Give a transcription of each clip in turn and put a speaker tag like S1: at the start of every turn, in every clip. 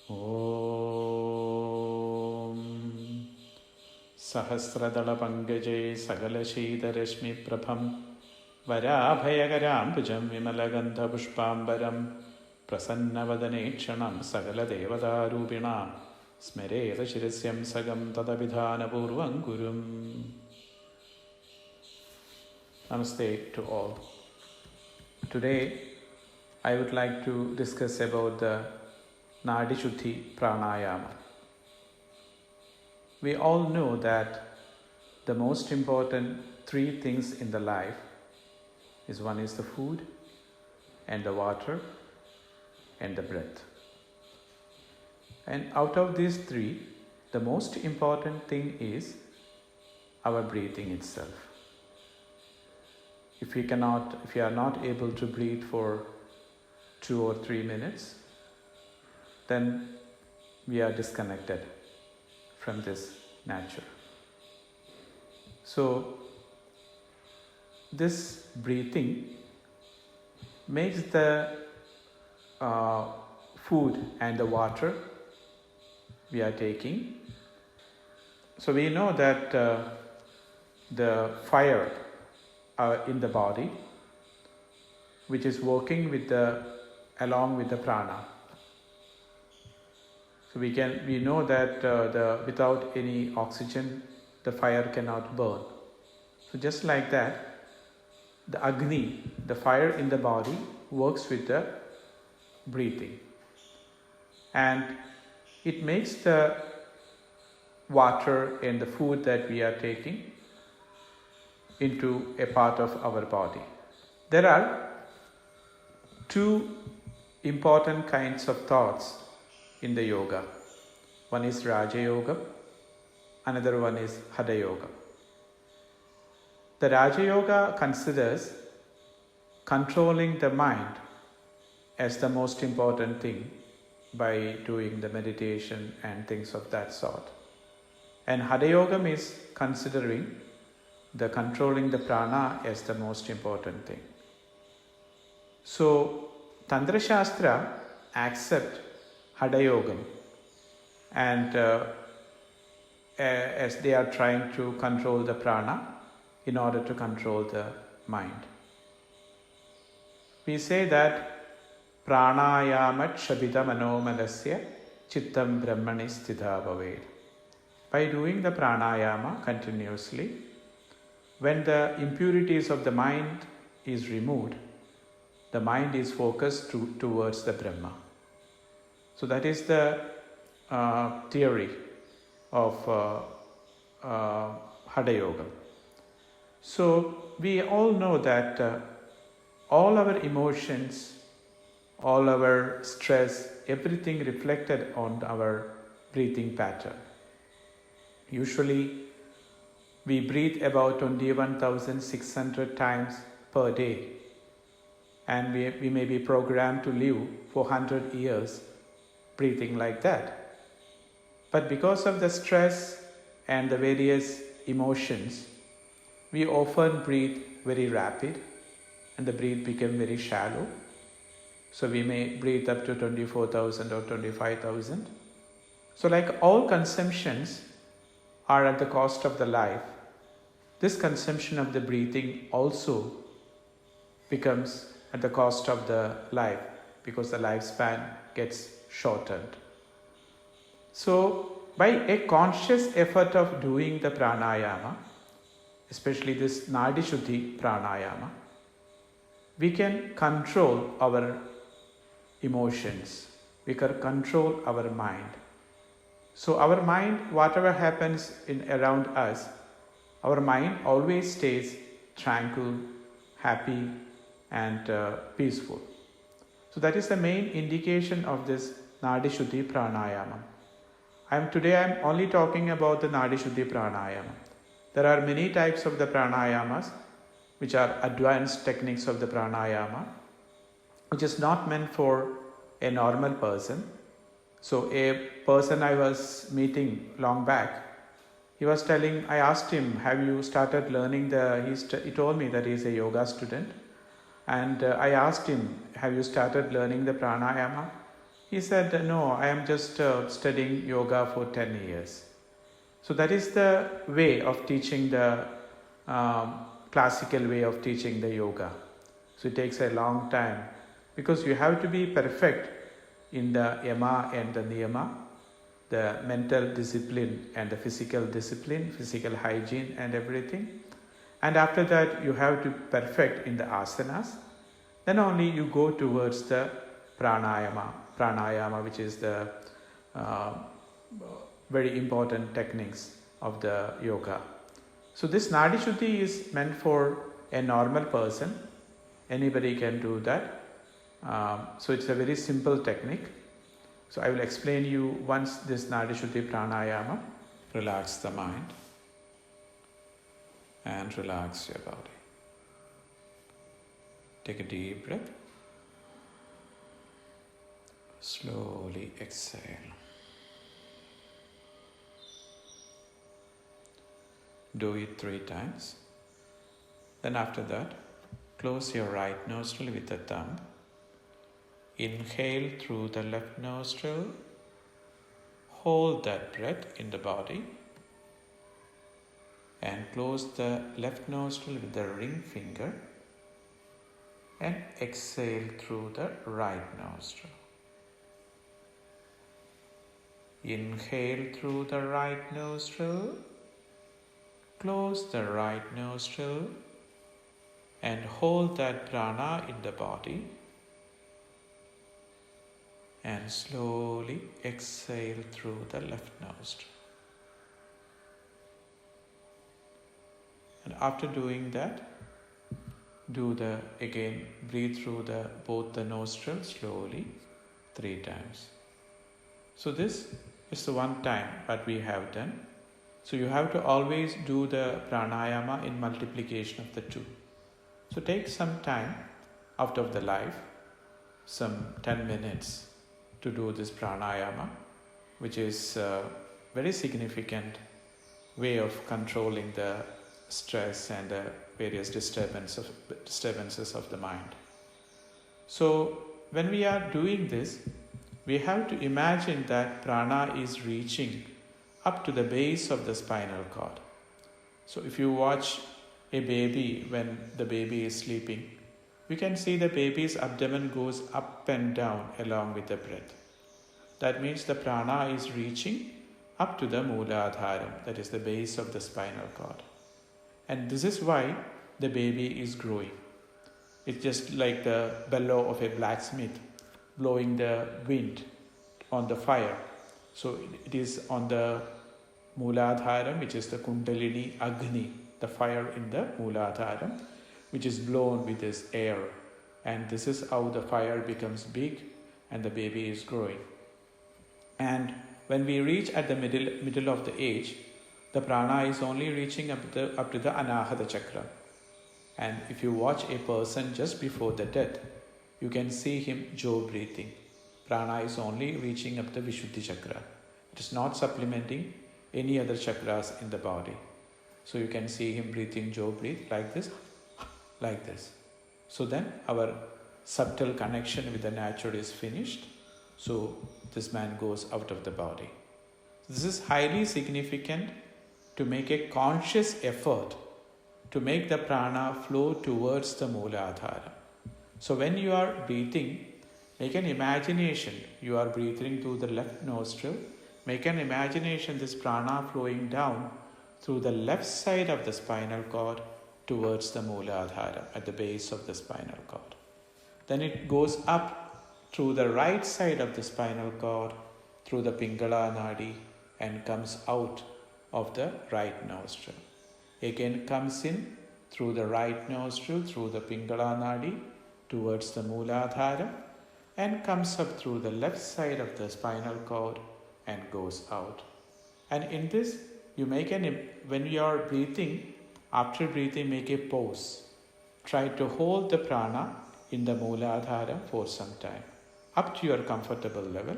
S1: ॐ सहस्रदलपङ्कजे सकलशीतरश्मिप्रभं वराभयकराम्बुजं विमलगन्धपुष्पाम्बरं प्रसन्नवदने क्षणं सकलदेवतारूपिणां स्मरेत शिरस्यं सगं तदभिधानपूर्वं गुरुम्. Namaste to all. Today I would like to discuss about the Nadi Shuddhi Pranayama. We all know that the most important three things in the life is one is the food and the water and the breath. And out of these three, the most important thing is our breathing itself. If you are not able to breathe for 2 or 3 minutes, then we are disconnected from this nature. So this breathing makes the food and the water we are taking. So we know that the fire in the body, which is working along with the prana. So we know that without any oxygen, the fire cannot burn. So just like that, the Agni, the fire in the body, works with the breathing. And it makes the water and the food that we are taking into a part of our body. There are two important kinds of thoughts in the yoga. One is Raja Yoga, another one is Hatha Yoga. The Raja Yoga considers controlling the mind as the most important thing by doing the meditation and things of that sort. And Hatha Yoga is considering the controlling the prana as the most important thing. So Tantra Shastra accept Hatha Yoga, and as they are trying to control the prana in order to control the mind. We say that Pranayama Kshabita Manomalasya Chittam Brahmani Sthita Bhaved. By doing the pranayama continuously, when the impurities of the mind is removed, the mind is focused towards the Brahma. So that is the theory of Hatha Yoga. So we all know that all our emotions, all our stress, everything reflected on our breathing pattern. Usually we breathe about 21,600 times per day, and we may be programmed to live for 100 years breathing like that. But because of the stress and the various emotions, we often breathe very rapid and the breath becomes very shallow. So we may breathe up to 24,000 or 25,000. So like all consumptions are at the cost of the life, this consumption of the breathing also becomes at the cost of the life, because the lifespan gets shortened. So by a conscious effort of doing the pranayama, especially this Nadi Shuddhi Pranayama, we can control our emotions, we can control our mind. So our mind, whatever happens around us, our mind always stays tranquil, happy and peaceful. So that is the main indication of this Nadi Shuddhi Pranayama. Today I am only talking about the Nadi Shuddhi Pranayama. There are many types of the pranayamas, which are advanced techniques of the pranayama, which is not meant for a normal person. So a person I was meeting long back, he was telling, I asked him, have you started learning he told me that he is a yoga student. And I asked him, have you started learning the pranayama? He said, no, I am just studying yoga for 10 years. So that is the way of teaching the classical way of teaching the yoga. So it takes a long time because you have to be perfect in the yama and the niyama, the mental discipline and the physical discipline, physical hygiene and everything. And after that you have to perfect in the asanas. Then only you go towards the pranayama, which is the very important techniques of the yoga. So this Nadi Shuddhi is meant for a normal person. Anybody can do that. So it's a very simple technique. So I will explain you once this Nadi Shuddhi Pranayama. Relax the mind and relax your body. Take a deep breath. Slowly exhale. Do it 3 times. Then after that, close your right nostril with the thumb. Inhale through the left nostril. Hold that breath in the body. And close the left nostril with the ring finger. And exhale through the right nostril. Inhale through the right nostril. Close the right nostril and hold that prana in the body and slowly exhale through the left nostril. And after doing that, breathe through both the nostrils slowly 3 times. So this is the one time that we have done. So you have to always do the pranayama in multiplication of the 2. So take some time out of the life, some 10 minutes to do this pranayama, which is a very significant way of controlling the stress and the various disturbances of the mind. So when we are doing this, we have to imagine that prana is reaching up to the base of the spinal cord. So if you watch a baby when the baby is sleeping, we can see the baby's abdomen goes up and down along with the breath. That means the prana is reaching up to the Mooladharam, that is the base of the spinal cord. And this is why the baby is growing. It's just like the bellow of a blacksmith blowing the wind on the fire. So it is on the Mooladharam, which is the Kundalini Agni, the fire in the Mooladharam, which is blown with this air. And this is how the fire becomes big and the baby is growing. And when we reach at the middle of the age, the prana is only reaching up to the Anahata Chakra. And if you watch a person just before the death, you can see him jaw breathing. Prana is only reaching up the Vishuddhi Chakra. It is not supplementing any other chakras in the body. So you can see him breathing jaw breathe like this, like this. So then our subtle connection with the nature is finished. So this man goes out of the body. This is highly significant to make a conscious effort to make the prana flow towards the Mooladhara. So when you are breathing, make an imagination. You are breathing through the left nostril. Make an imagination this prana flowing down through the left side of the spinal cord towards the Mooladhara at the base of the spinal cord. Then it goes up through the right side of the spinal cord through the Pingala Nadi and comes out of the right nostril. Again comes in through the right nostril through the Pingala Nadi towards the Mooladhara and comes up through the left side of the spinal cord and goes out. And in this, you make when you are breathing, after breathing, make a pause. Try to hold the prana in the Mooladhara for some time, up to your comfortable level,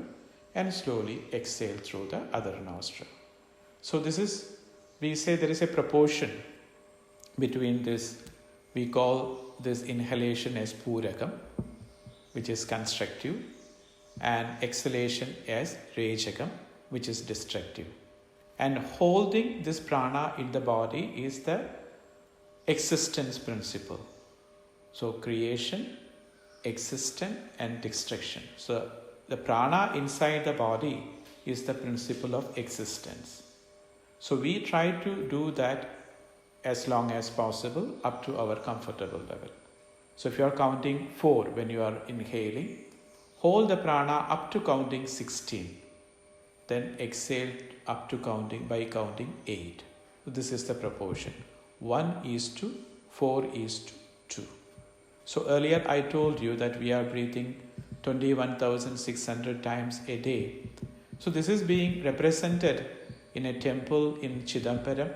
S1: and slowly exhale through the other nostril. So we say there is a proportion between this. We call this inhalation as Purakam, which is constructive, and exhalation as rejagam, which is destructive. And holding this prana in the body is the existence principle. So creation, existence and destruction. So the prana inside the body is the principle of existence. So we try to do that as long as possible up to our comfortable level. So if you are counting 4 when you are inhaling, hold the prana up to counting 16. Then exhale up to counting 8. So this is the proportion. 1:4:2. So earlier I told you that we are breathing 21,600 times a day. So this is being represented in a temple in Chidambaram,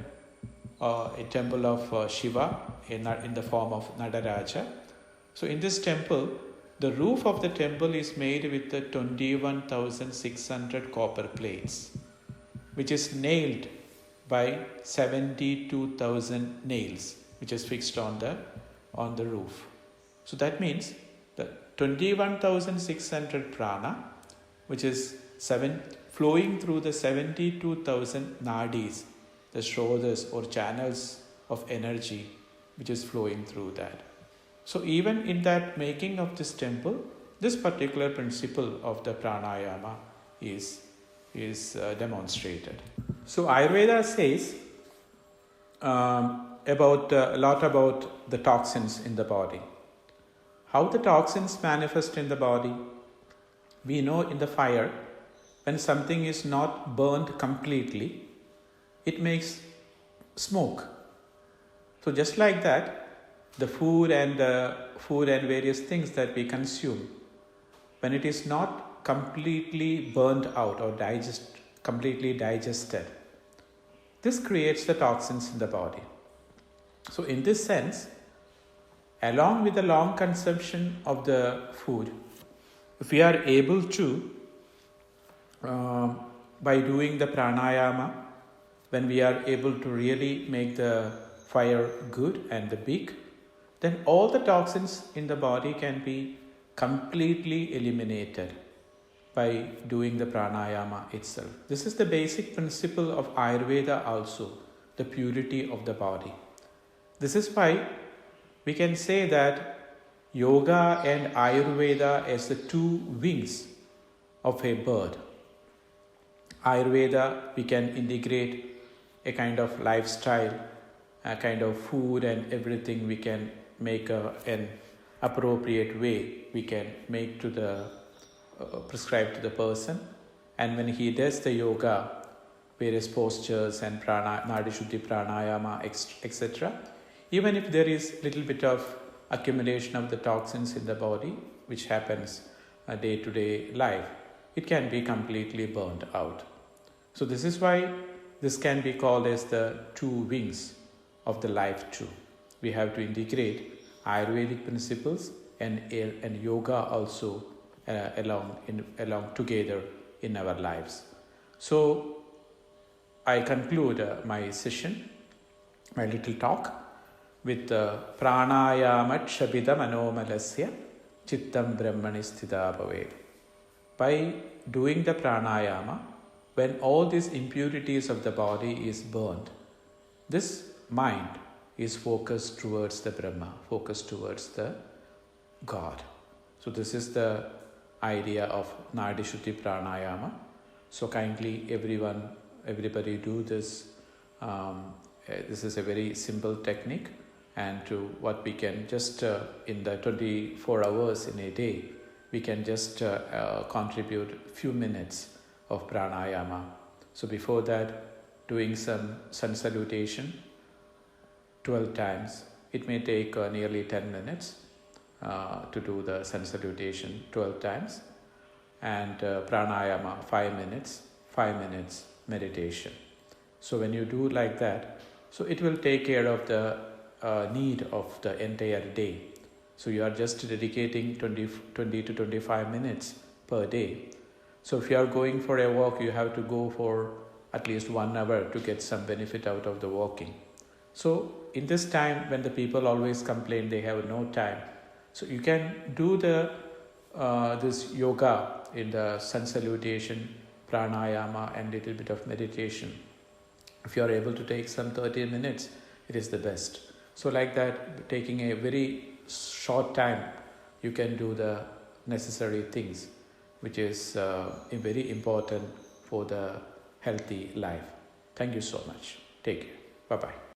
S1: a temple of Shiva in the form of Nadaraja. So in this temple, the roof of the temple is made with the 21,600 copper plates, which is nailed by 72,000 nails, which is fixed on the roof. So that means the 21,600 prana, which is flowing through the 72,000 nadis, the shrodhas or channels of energy, which is flowing through that. So even in that making of this temple, this particular principle of the pranayama is demonstrated. So Ayurveda says a lot about the toxins in the body. How the toxins manifest in the body? We know in the fire, when something is not burned completely, it makes smoke. So just like that, the food and various things that we consume, when it is not completely burned out or completely digested, this creates the toxins in the body. So in this sense, along with the long consumption of the food, if we are able to, by doing the pranayama, when we are able to really make the fire good and the big, then all the toxins in the body can be completely eliminated by doing the pranayama itself. This is the basic principle of Ayurveda also, the purity of the body. This is why we can say that yoga and Ayurveda as the two wings of a bird. Ayurveda, we can integrate a kind of lifestyle, a kind of food and everything we can make an appropriate way we can make to the prescribe to the person. And when he does the yoga, various postures and nadi shuddhi pranayama, etc., even if there is little bit of accumulation of the toxins in the body, which happens day-to-day life, it can be completely burned out. So this is why this can be called as the two wings of the life too. We have to integrate Ayurvedic principles and yoga also along together in our lives. So I conclude my session, my little talk, with pranayama kshabida manomalasya chittam brahmani sthita bhaved. By doing the pranayama, when all these impurities of the body is burned, this mind is focused towards the Brahma, focused towards the God. So this is the idea of Nadi Shuddhi Pranayama. So kindly everybody do this. This is a very simple technique, and to what we can just in the 24 hours in a day, we can just contribute few minutes of pranayama. So before that, doing some sun salutation 12 times. It may take nearly 10 minutes to do the sun salutation 12 times, and pranayama 5 minutes, 5 minutes meditation. So when you do like that, so it will take care of the need of the entire day. So you are just dedicating 20 to 25 minutes per day. So if you are going for a walk, you have to go for at least 1 hour to get some benefit out of the walking. So in this time, when the people always complain they have no time, so you can do the this yoga in the sun salutation, pranayama, and little bit of meditation. If you are able to take some 30 minutes, it is the best. So like that, taking a very short time, you can do the necessary things, which is very important for the healthy life. Thank you so much. Take care. Bye-bye.